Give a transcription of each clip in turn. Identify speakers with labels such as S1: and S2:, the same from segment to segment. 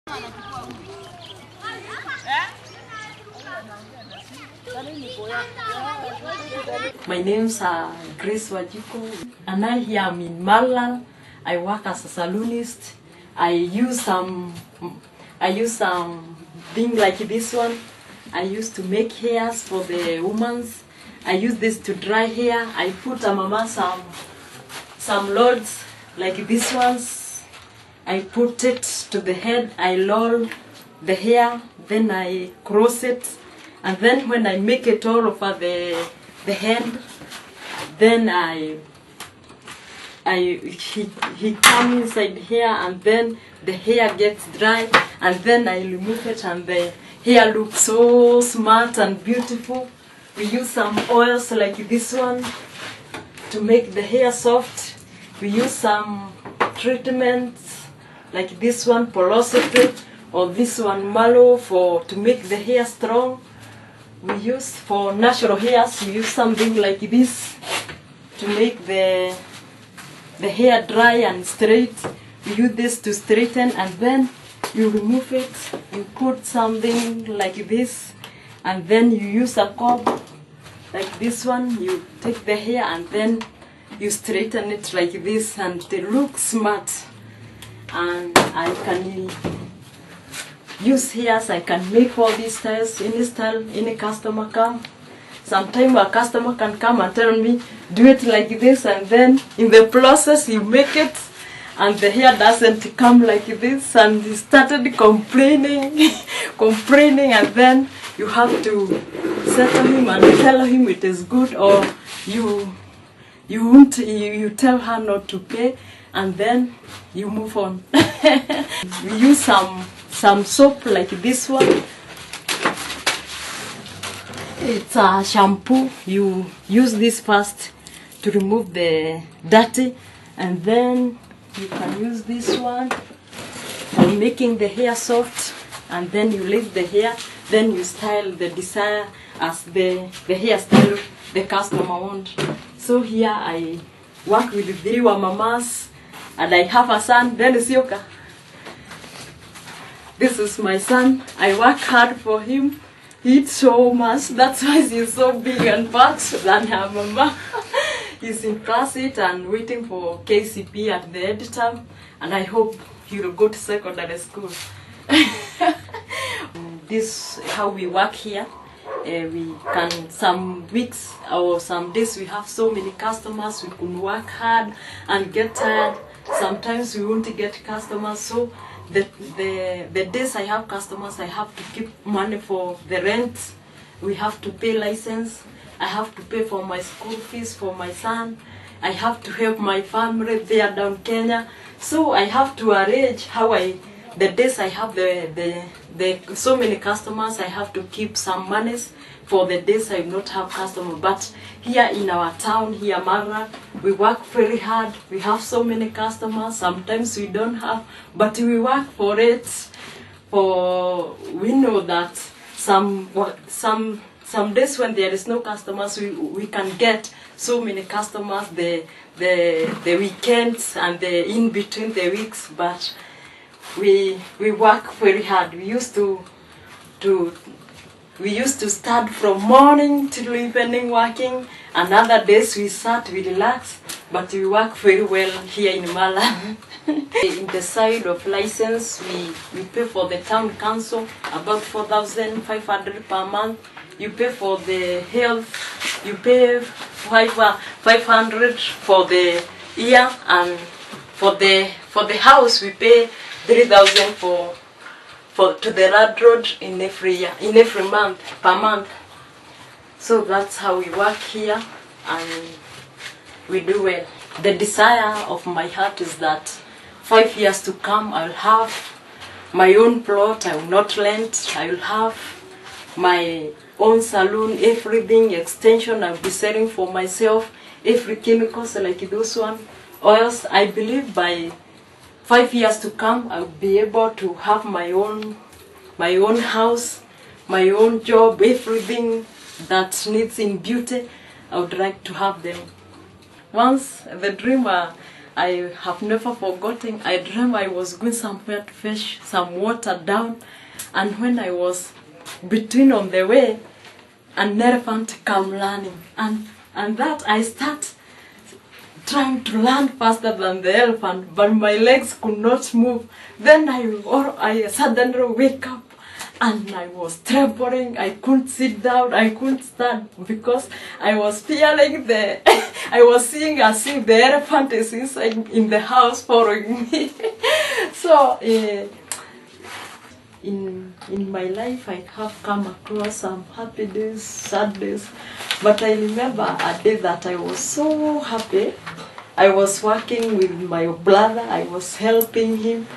S1: My name's Grace Wajiko, and I here am in Maralal. I work as a saloonist. I use some thing like this one. I used to make hairs for the women. I use this to dry hair. I put mama some loads like this ones. I put it to the head. I roll the hair, then I cross it, and then when I make it all over the head, then he come inside here, and then the hair gets dry, and then I remove it, and the hair looks so smart and beautiful. We use some oils like this one to make the hair soft. We use some treatments like this one, porosity, or this one, mallow, to make the hair strong. We use for natural hairs, we use something like this to make the hair dry and straight. We use this to straighten, and then you remove it, you put something like this, and then you use a comb like this one. You take the hair and then you straighten it like this, and it looks smart. And I can use hairs, I can make all these styles, any style, any customer come. Sometimes a customer can come and tell me, do it like this, and then in the process you make it, and the hair doesn't come like this, and he started complaining, and then you have to settle him and tell him it is good, or you tell her not to pay, and then you move on. We use some soap like this one. It's a shampoo. You use this first to remove the dirty, and then you can use this one for making the hair soft, and then you leave the hair, then you style the desire as the hairstyle the customer wants. So here I work with 3 mamas, and I have a son. Then is Yoka. This is my son. I work hard for him. He eats so much. That's why he's so big and fat than her mama. He's in class 8 and waiting for KCP at the end term, and I hope he will go to secondary school. This is how we work here. We can, some weeks or some days we have so many customers, we can work hard and get tired. Sometimes we won't get customers, so the days I have customers, I have to keep money for the rent. We have to pay license. I have to pay for my school fees for my son. I have to help my family there down Kenya. So I have to arrange how the days I have so many customers, I have to keep some monies for the days I not have customers. But here in our town, here Maralal, we work very hard. We have so many customers. Sometimes we don't have, but we work for it. We know that some days when there is no customers, we can get so many customers the weekends and the in between the weeks. But we work very hard. We used to start from morning till evening working, and other days we sat, we relax, but we work very well here in Maralal. In the side of license, we pay for the town council about 4,500 per month. You pay for the health, you pay 500 for the year, and for the house we pay 3,000 to the road in every month, per month. So that's how we work here, and we do well. The desire of my heart is that 5 years to come, I'll have my own plot. I will not rent. I will have my own salon, everything, extension. I'll be selling for myself, every chemicals like those one, oils. I believe by 5 years to come, I'll be able to have my own house, my own job, everything that needs in beauty. I would like to have them. Once the dream I have never forgotten. I dreamt I was going somewhere to fetch some water down, and when I was between on the way, an elephant come running, and that I start trying to run faster than the elephant, but my legs could not move. Then I suddenly wake up, and I was trembling. I couldn't sit down, I couldn't stand, because I was feeling I was seeing as if the elephant is inside in the house following me. So in my life I have come across some happy days, sad days, but I remember a day that I was so happy. I was working with my brother, I was helping him,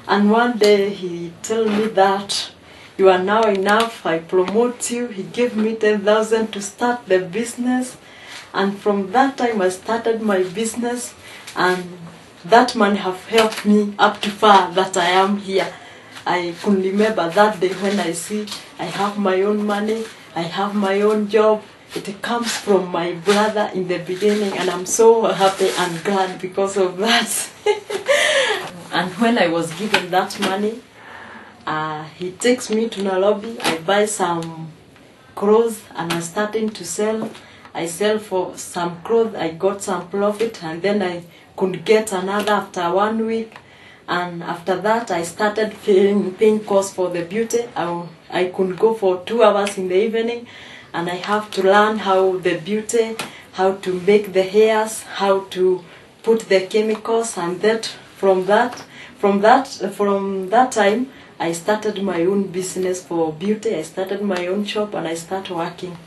S1: and one day he told me that you are now enough, I promote you. He gave me 10,000 to start the business, and from that time I started my business, and that man have helped me up to far that I am here. I can remember that day when I see I have my own money, I have my own job. It comes from my brother in the beginning, and I'm so happy and glad because of that. And when I was given that money, he takes me to Nairobi. I buy some clothes and I'm starting to sell. I sell for some clothes, I got some profit, and then I could get another after 1 week. And after that, I started paying costs for the beauty. I could go for 2 hours in the evening, and I have to learn how the beauty, how to make the hairs, how to put the chemicals, and from that time, I started my own business for beauty. I started my own shop, and I started working.